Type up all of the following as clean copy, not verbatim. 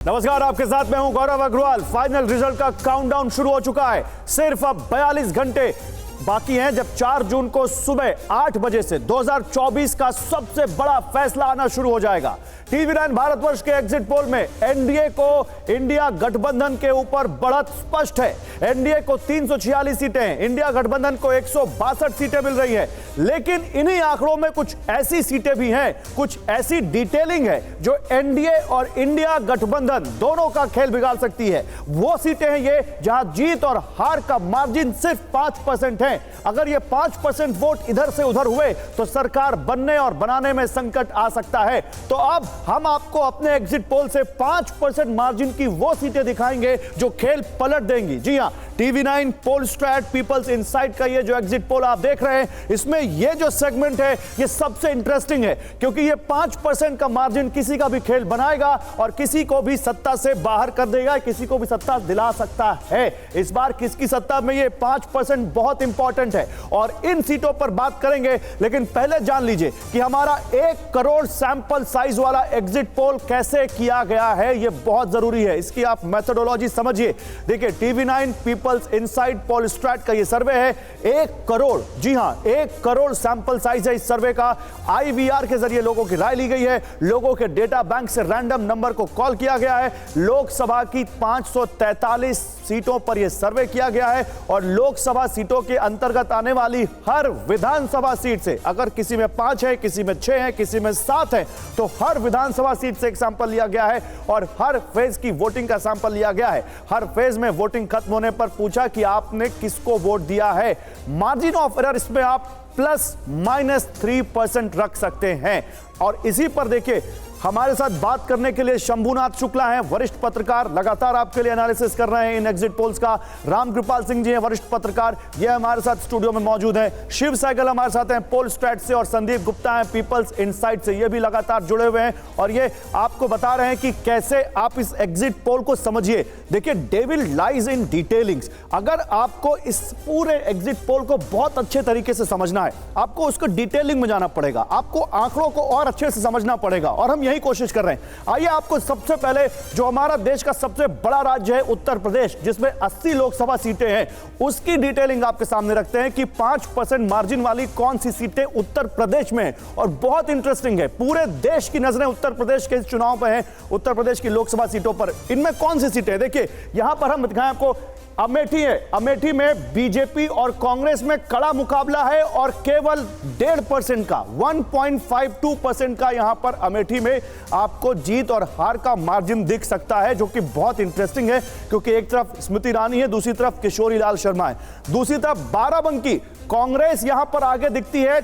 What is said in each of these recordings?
नमस्कार, आपके साथ मैं हूं गौरव अग्रवाल। फाइनल रिजल्ट का काउंटडाउन शुरू हो चुका है। सिर्फ अब 42 घंटे बाकी हैं जब 4 जून को सुबह 8 बजे से 2024 का सबसे बड़ा फैसला आना शुरू हो जाएगा। टीवी9 भारतवर्ष के एग्जिट पोल में एनडीए को इंडिया गठबंधन के ऊपर बढ़त स्पष्ट है। एनडीए को 346 सीटें हैं, इंडिया गठबंधन को 162 सीटें मिल रही हैं। लेकिन इन्हीं आंकड़ों में कुछ ऐसी सीटें भी हैं, कुछ ऐसी डिटेलिंग है जो एनडीए और इंडिया गठबंधन दोनों का खेल बिगाड़ सकती है। वो सीटें हैं ये जहां जीत और हार का मार्जिन सिर्फ 5% है। अगर ये 5% वोट इधर से उधर हुए तो सरकार बनने और बनाने में संकट आ सकता है। तो अब हम आपको अपने एग्जिट पोल से 5% मार्जिन की वो सीटें दिखाएंगे जो खेल पलट देंगी। जी हां, टीवी9 पोलस्ट्रैट पीपल्स इनसाइट का ये जो एग्जिट पोल आप देख रहे हैं, इसमें ये जो सेगमेंट है ये सबसे इंटरेस्टिंग है, क्योंकि ये 5% का मार्जिन किसी का भी खेल बनाएगा और किसी को भी सत्ता से बाहर कर देगा, किसी को भी सत्ता दिला सकता है। इस बार किसकी सत्ता में ये 5% बहुत इंपॉर्टेंट है और इन सीटों पर बात करेंगे। लेकिन पहले जान लीजिए कि हमारा 1 करोड़ सैंपल साइज वाला एग्जिट पोल कैसे किया गया है, यह बहुत जरूरी है। इसकी आप मेथोडोलॉजी समझिए। देखिए, टीवी9 पीपल्स इनसाइट पोलस्ट्रैट का यह सर्वे है। 1 करोड़, जी हां, 1 करोड़ सैंपल साइज है इस सर्वे का। आईवीआर के जरिए लोगों की राय ली गई है, लोगों के डेटा बैंक से रैंडम नंबर को कॉल किया गया है। लोकसभा की 543 सीटों पर यह सर्वे किया गया है और लोकसभा सीटों के अंतर्गत आने वाली हर विधानसभा सीट से, अगर किसी में 5 है, किसी में 6 है, किसी में 7 है, तो हर विधानसभा सीट से एक सैंपल लिया गया है और हर फेज की वोटिंग का सैंपल लिया गया है। हर फेज में वोटिंग खत्म होने पर पूछा कि आपने किसको वोट दिया है। मार्जिन ऑफ एरर इसमें आप ±3% रख सकते हैं। और इसी पर देखिए, हमारे साथ बात करने के लिए शंभुनाथ शुक्ला हैं, वरिष्ठ पत्रकार, लगातार आपके लिए एनालिसिस कर रहे हैं इन एग्जिट पोल्स का। रामकृपाल सिंह जी हैं, वरिष्ठ पत्रकार, ये हमारे साथ स्टूडियो में मौजूद हैं। शिव सहगल हमारे साथ हैं पोलस्ट्रैट से और संदीप गुप्ता हैं पीपल्स इनसाइट से, ये भी लगातार जुड़े हुए हैं और ये आपको बता रहे हैं कि कैसे आप इस एग्जिट पोल को समझिए। देखिए, डेविल लाइज इन डिटेलिंग्स। अगर आपको इस पूरे एग्जिट पोल को बहुत अच्छे तरीके से समझना है, आपको उसको डिटेलिंग में जाना पड़ेगा, आपको आंकड़ों को और अच्छे से समझना पड़ेगा और हम यही कोशिश कर रहे हैं। आइए आपको सबसे पहले जो हमारा देश का सबसे बड़ा राज्य है उत्तर प्रदेश, जिसमें 80 लोकसभा सीटें हैं, उसकी डिटेलिंग आपके सामने रखते हैं कि 5% मार्जिन वाली कौन सी सीटें उत्तर प्रदेश में हैं। और बहुत इंटरेस्टिंग है, पूरे देश की नजरें उत्तर प्रदेश के चुनाव पर हैं, उत्तर प्रदेश की लोकसभा सीटों पर। इनमें कौन सी सीटें हैं, देखिए यहां पर हम दिखाएं आपको। अमेठी है, अमेठी में बीजेपी और कांग्रेस में कड़ा मुकाबला है और केवल 1.5% का, 1.52% का यहां पर अमेठी में आपको जीत और हार का मार्जिन दिख सकता है, जो कि बहुत इंटरेस्टिंग है, क्योंकि एक तरफ स्मृति ईरानी है, दूसरी तरफ किशोरी लाल शर्मा है। दूसरी तरफ बाराबंकी, कांग्रेस यहां पर आगे दिखती है,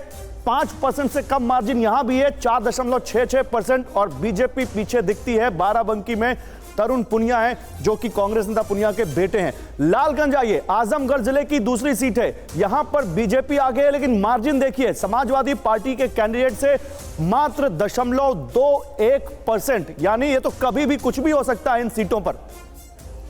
5% से कम मार्जिन यहां भी है, 4.66%, और बीजेपी पीछे दिखती है। बाराबंकी में तरुण पुनिया है, जो कि कांग्रेस नेता पुनिया के बेटे हैं। लालगंज आइए, आजमगढ़ जिले की दूसरी सीट है, यहां पर बीजेपी आगे है, लेकिन मार्जिन देखिए, समाजवादी पार्टी के कैंडिडेट से मात्र 0.21%, यानी ये तो कभी भी कुछ भी हो सकता है इन सीटों पर।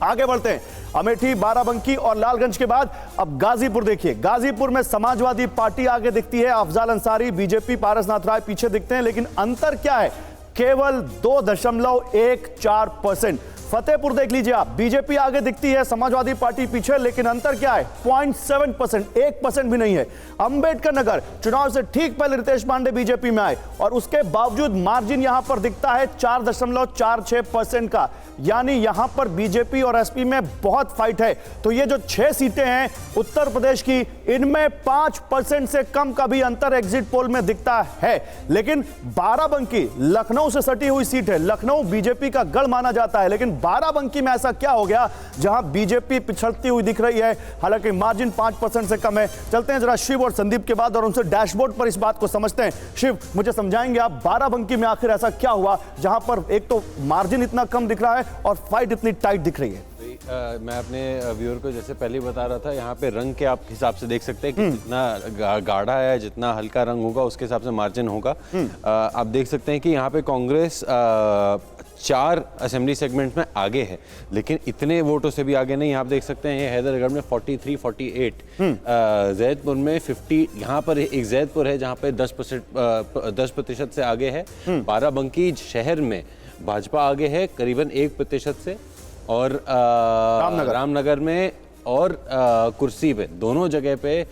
आगे बढ़ते हैं, अमेठी, बाराबंकी और लालगंज के बाद अब गाजीपुर देखिए। गाजीपुर में समाजवादी पार्टी आगे दिखती है, अफजाल अंसारी, बीजेपी, पारसनाथ राय पीछे दिखते हैं, लेकिन अंतर क्या है, केवल 2.14%। फतेहपुर देख लीजिए आप, बीजेपी आगे दिखती है, समाजवादी पार्टी पीछे, लेकिन अंतर क्या है, 0.7%, 1% भी नहीं है। अंबेडकर नगर, चुनाव से ठीक पहले रितेश पांडे बीजेपी में आए और उसके बावजूद मार्जिन यहां पर दिखता है 4.46% का, यानी यहां पर बीजेपी और एसपी में बहुत फाइट है। तो ये जो 6 सीटें हैं उत्तर प्रदेश की, इनमें 5% से कम का भी अंतर एग्जिट पोल में दिखता है। लेकिन बाराबंकी लखनऊ से सटी हुई सीट है, लखनऊ बीजेपी का गढ़ माना जाता है, लेकिन बाराबंकी में ऐसा क्या हो गया जहां बीजेपी पिछड़ती हुई दिख रही है, हालांकि मार्जिन 5% से कम है। चलते हैं जरा शिव और संदीप के बाद और उनसे डैशबोर्ड पर इस बात को समझते हैं। शिव, मुझे समझाएंगे आप, बाराबंकी में आखिर ऐसा क्या हुआ जहां पर एक तो मार्जिन इतना कम दिख रहा है और फाइट इतनी टाइट दिख रही है? मैं अपने व्यूअर को जैसे पहले बता रहा था, यहाँ पे रंग के आप हिसाब से देख सकते हैं कि जितना गाढ़ा है, जितना हल्का रंग होगा उसके हिसाब से मार्जिन होगा। आप देख सकते हैं कि यहाँ पे कांग्रेस 4 असेंबली सेगमेंट में आगे है, लेकिन इतने वोटों से भी आगे नहीं। आप देख सकते हैं ये हैदरगढ़ में 43-48, जैदपुर में 50, यहाँ पर एक जैदपुर है जहाँ पे 10% से आगे है। बाराबंकी शहर में भाजपा आगे है करीबन 1% से, और रामनगर में और कुर्सी पे दोनों जगह पे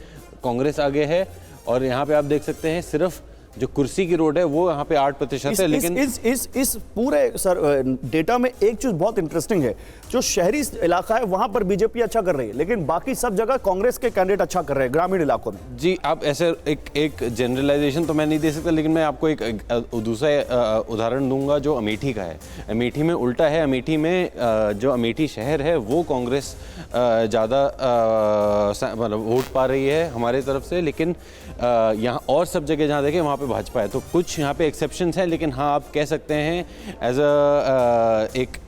कांग्रेस आगे है। और यहाँ पे आप देख सकते हैं सिर्फ जो कुर्सी की रोड है वो यहाँ पे 8% है। लेकिन इस पूरे सर डेटा में एक चीज बहुत इंटरेस्टिंग है, जो शहरी इलाका है वहां पर बीजेपी अच्छा कर रही है, लेकिन बाकी सब जगह कांग्रेस के कैंडिडेट अच्छा कर रहे हैं ग्रामीण इलाकों में। जी, आप ऐसे एक जनरलाइजेशन तो मैं नहीं दे सकता, लेकिन मैं आपको एक दूसरा उदाहरण दूंगा जो अमेठी का है। अमेठी में उल्टा है। अमेठी में जो अमेठी शहर है वो कांग्रेस ज़्यादा मतलब वोट पा रही है हमारे तरफ से, लेकिन यहाँ और सब जगह जहाँ देखें वहाँ पे भाजपा है। तो कुछ यहाँ पे एक्सेप्शंस हैं, लेकिन हाँ आप कह सकते हैं एज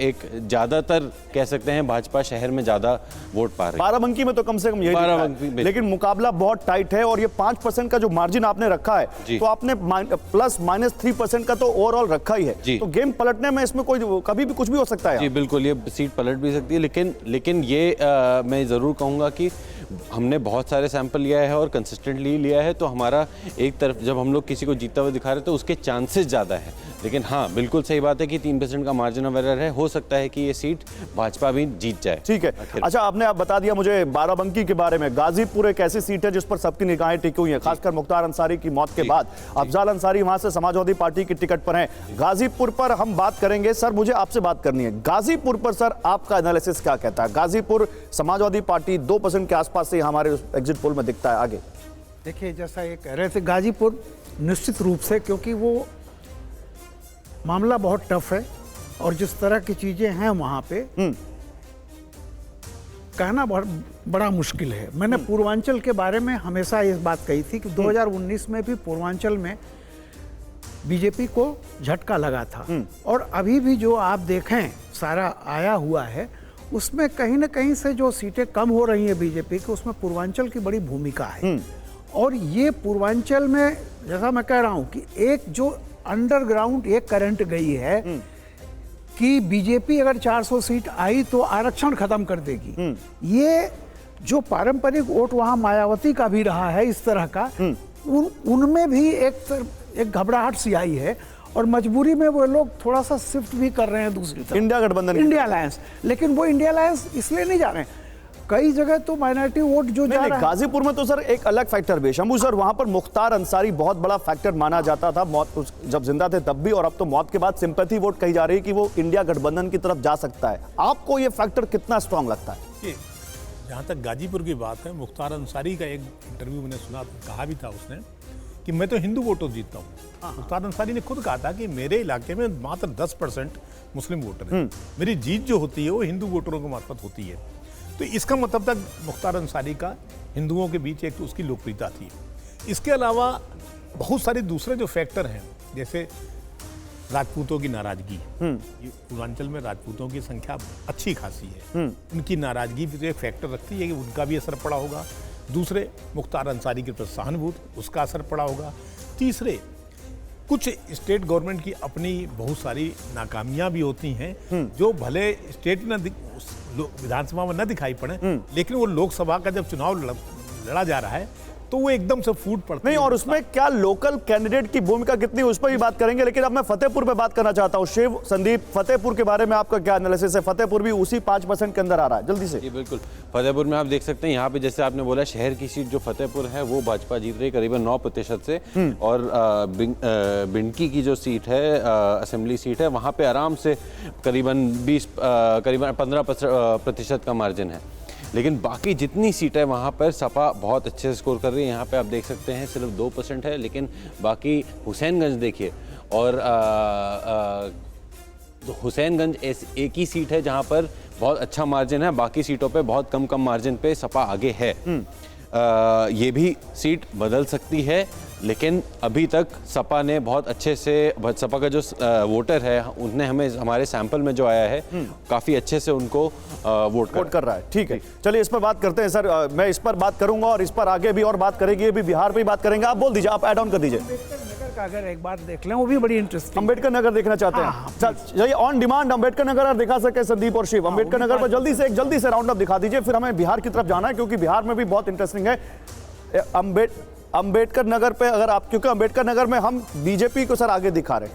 एक ज़्यादातर कह सकते हैं भाजपा शहर में ज़्यादा वोट पा रही है। बाराबंकी में तो कम से कम यही बाराबंकी में, लेकिन मुकाबला बहुत टाइट है। और ये 5% का जो मार्जिन आपने रखा है, तो आपने +-3% का तो ओवरऑल रखा ही है। तो गेम पलटने में इसमें कोई कभी भी कुछ भी हो सकता है। जी बिल्कुल, ये सीट पलट भी सकती है, लेकिन ये मैं ज़रूर कहूँगा कि हमने बहुत सारे सैंपल लिया है और कंसिस्टेंटली लिया है। तो हमारा एक तरफ जब हम लोग किसी को जीतता हुआ दिखा रहे तो उसके चांसेस ज़्यादा है। लेकिन हाँ बिल्कुल सही बात है कि 3% का मार्जिन ऑफ एरर है, हो सकता है कि ये सीट भाजपा भी जीत जाए। ठीक है। अच्छा, आपने आप बता दिया मुझे बाराबंकी के बारे में। गाजीपुर एक ऐसी सीट है जिस पर सबकी निगाहें टिकी हुई हैं, खासकर मुख्तार अंसारी की मौत के बाद। अफजाल अंसारी वहां से समाजवादी पार्टी की टिकट पर हैं। गाजीपुर पर हम बात करेंगे। सर मुझे आपसे बात करनी है गाजीपुर पर। सर आपका एनालिसिस क्या कहता है? गाजीपुर समाजवादी पार्टी 2% के आसपास से हमारे एग्जिट पोल में दिखता है। आगे देखिए, जैसा ये कह रहे थे, गाजीपुर निश्चित रूप से, क्योंकि वो मामला बहुत टफ है और जिस तरह की चीजें हैं वहां पे कहना बहुत बड़ा मुश्किल है। मैंने पूर्वांचल के बारे में हमेशा इस बात कही थी कि 2019 में भी पूर्वांचल में बीजेपी को झटका लगा था, और अभी भी जो आप देखें सारा आया हुआ है उसमें कहीं ना कहीं से जो सीटें कम हो रही हैं बीजेपी की, उसमें पूर्वांचल की बड़ी भूमिका है। और ये पूर्वांचल में जैसा मैं कह रहा हूं कि एक जो अंडरग्राउंड एक करंट गई है कि बीजेपी अगर 400 सीट आई तो आरक्षण खत्म कर देगी। ये जो पारंपरिक वोट वहां मायावती का भी रहा है इस तरह का, उनमें भी एक घबराहट सी आई है, और मजबूरी में वो लोग थोड़ा सा शिफ्ट भी कर रहे हैं दूसरी तरफ, इंडिया गठबंधन, इंडिया अलायंस। लेकिन वो इंडिया अलायंस इसलिए नहीं जा रहे हैं, कई जगह तो माइनॉरिटी वोट जो जा रहा है। गाजीपुर में तो सर एक अलग फैक्टर भी, शंभू सर, वहां पर मुख्तार अंसारी बहुत बड़ा फैक्टर माना जाता था, मौत जब जिंदा थे तब भी, और अब तो मौत के बाद सिंपैथी वोट कही जा रही है कि वो इंडिया गठबंधन की तरफ जा सकता है। आपको ये फैक्टर कितना स्ट्रांग लगता है? जहाँ तक गाजीपुर की बात है, मुख्तार अंसारी का एक इंटरव्यू मैंने सुना, कहा भी था उसने कि मैं तो हिंदू वोटर जीतता हूँ। मुख्तार अंसारी ने खुद कहा था कि मेरे इलाके में मात्र 10% मुस्लिम वोटर हैं, मेरी जीत जो होती है वो हिंदू वोटरों के मार्फत होती है। तो इसका मतलब तक मुख्तार अंसारी का हिंदुओं के बीच एक तो उसकी लोकप्रियता थी। इसके अलावा बहुत सारे दूसरे जो फैक्टर हैं, जैसे राजपूतों की नाराजगी, पूर्वांचल में राजपूतों की संख्या अच्छी खासी है, उनकी नाराजगी भी तो एक फैक्टर रखती है कि उनका भी असर पड़ा होगा। दूसरे, मुख्तार अंसारी के प्रति सहानुभूति, उसका असर पड़ा होगा। तीसरे, कुछ स्टेट गवर्नमेंट की अपनी बहुत सारी नाकामियां भी होती हैं, जो भले स्टेट विधानसभा में न दिखाई पड़े, लेकिन वो लोकसभा का जब चुनाव लड़ा जा रहा है तो वो एकदम से फूट पड़ता नहीं। और उसमें क्या लोकल कैंडिडेट की भूमिका कितनी, उस पर भी बात करेंगे। लेकिन अब मैं फतेहपुर पे बात करना चाहता हूं। शिव, संदीप, फतेहपुर के बारे में आपका क्या एनालिसिस है? फतेहपुर भी उसी 5% के अंदर आ रहा है, जल्दी से। जी बिल्कुल, फतेहपुर में आप देख सकते हैं यहाँ पे जैसे आपने बोला शहर की सीट जो फतेहपुर है वो भाजपा जीत रही है करीबन 9% से, और बिंडकी की जो सीट है असेंबली सीट है वहाँ पे आराम से करीबन 15% का मार्जिन है। लेकिन बाकी जितनी सीटें वहाँ पर सपा बहुत अच्छे से स्कोर कर रही है। यहाँ पे आप देख सकते हैं सिर्फ 2% है, लेकिन बाकी हुसैनगंज देखिए, और हुसैनगंज एक ही सीट है जहाँ पर बहुत अच्छा मार्जिन है, बाकी सीटों पे बहुत कम मार्जिन पे सपा आगे है। ये भी सीट बदल सकती है, लेकिन अभी तक सपा ने बहुत अच्छे से, सपा का जो वोटर है उनने हमारे सैंपल में जो आया है काफ़ी अच्छे से उनको वोट कर रहा है। ठीक है, चलिए इस पर बात करते हैं सर। मैं इस पर बात करूंगा और इस पर आगे भी और बात करेंगे, भी बिहार पे भी बात करेंगे। आप बोल दीजिए, आप ऐड ऑन कर दीजिए। अम्बेडकर नगर का अगर एक बार देख लें, वो भी बड़ी इंटरेस्टिंग। अम्बेडकर नगर देखना चाहते हैं? चलिए ऑन डिमांड अम्बेडकर नगर दिखा सके संदीप और शिव। अम्बेडकर नगर पर जल्दी से राउंड अप दिखा दीजिए, फिर हमें बिहार की तरफ जाना है क्योंकि बिहार में भी बहुत इंटरेस्टिंग है। अम्बेडकर नगर पे अगर आप, क्योंकि अम्बेडकर नगर में हम बीजेपी को सर आगे दिखा रहे हैं।